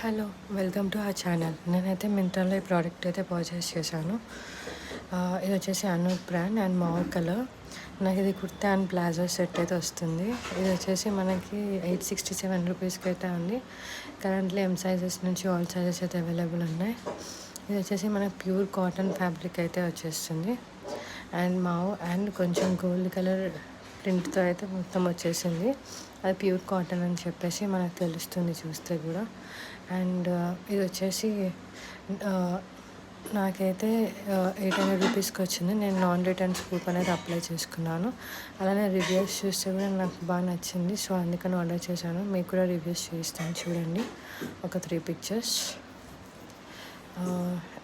Hello welcome to our channel. నేనైతే మింత్రాలో ఈ product అయితే పర్చేస్ చేశాను. ఇది వచ్చేసి అనూప్ బ్రాండ్ అండ్ మావ్ కలర్. నాకు ఇది కుర్తా అండ్ ప్లాజో సెట్ అయితే వస్తుంది. ఇది వచ్చేసి మనకి 867 రూపీస్కి అయితే ఉంది. కరెంట్లీ ఎం సైజెస్ నుంచి ఆల్ సైజెస్ అయితే అవైలబుల్ ఉన్నాయి. ఇది వచ్చేసి మనకి ప్యూర్ కాటన్ ఫ్యాబ్రిక్ అయితే వచ్చేస్తుంది అండ్ మావ్ అండ్ కొంచెం గోల్డ్ కలర్ ప్రింట్తో అయితే మొత్తం వచ్చేసింది. అది ప్యూర్ కాటన్ అని చెప్పేసి మనకు తెలుస్తుంది చూస్తే కూడా. అండ్ ఇది వచ్చేసి నాకైతే 800 రూపీస్కి వచ్చింది. నేను నాన్ రిటర్న్స్ కూపన్ అయితే అప్లై చేసుకున్నాను. అలానే రివ్యూస్ చూస్తే కూడా నాకు బాగా నచ్చింది. సో అందుకని ఆర్డర్ చేశాను. మీకు కూడా రివ్యూస్ చూపిస్తాను చూడండి, ఒక 3 పిక్చర్స్.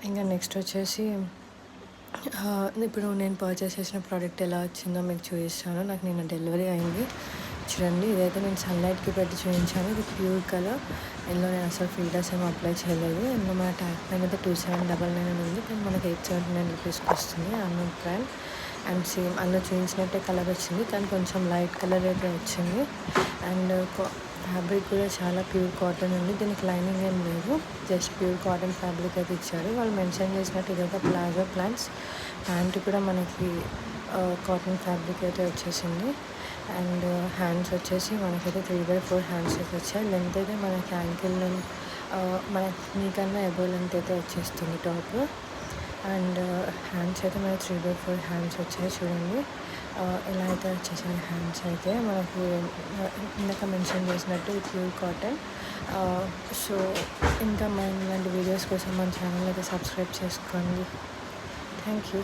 ఇంకా నెక్స్ట్ వచ్చేసి ఇప్పుడు నేను పర్చేస్ చేసిన ప్రోడక్ట్ ఎలా వచ్చిందో మీకు చూపిస్తాను. నాకు నిన్న డెలివరీ అయింది. చూడండి, ఇదైతే నేను సన్లైట్కి పెట్టి చూపించాను. ఇది ప్యూర్ కలర్. ఇందులో నేను అసలు ఫిల్టర్స్ ఏమో అప్లై చేయలేదు. ఇందులో మన ట్యాగ్ పైన అయితే 2799 ఉంది, కానీ మనకి 879 రూపీస్కి వస్తుంది. అనూప్ బ్రాండ్ అండ్ సేమ్ అందులో చూపించినట్టే కలర్ వచ్చింది, కానీ కొంచెం లైట్ కలర్ అయితే వచ్చింది. అండ్ ఫ్యాబ్రిక్ కూడా చాలా ప్యూర్ కాటన్ ఉంది. దీనికి లైనింగ్ ఏం లేదు, జస్ట్ ప్యూర్ కాటన్ ఫ్యాబ్రిక్ అయితే ఇచ్చారు. వాళ్ళు మెన్షన్ చేసినట్టు ఇదైతే ప్లాజో ప్యాంట్స్. ప్యాంట్ కూడా మనకి కాటన్ ఫ్యాబ్రిక్ అయితే వచ్చేసింది. అండ్ హ్యాండ్స్ వచ్చేసి మనకైతే 3/4 హ్యాండ్స్ అయితే వచ్చాయి. లెంత్ అయితే మనకి యాంకిల్ లెంత్, మనకి నీకన్నా ఎబో లెంత్ అయితే వచ్చేస్తుంది టాప్. అండ్ హ్యాండ్స్ అయితే మనకి 3/4 హ్యాండ్స్ వచ్చాయి. చూడండి ఇలా అయితే వచ్చేసాయి హ్యాండ్స్ అయితే మనకి. ఇందాక మెన్షన్ చేసినట్టు ప్యూర్ కాటన్. సో ఇంకా మన ఇలాంటి వీడియోస్ కోసం మన ఛానల్ అయితే సబ్స్క్రైబ్ చేసుకోండి. Thank you.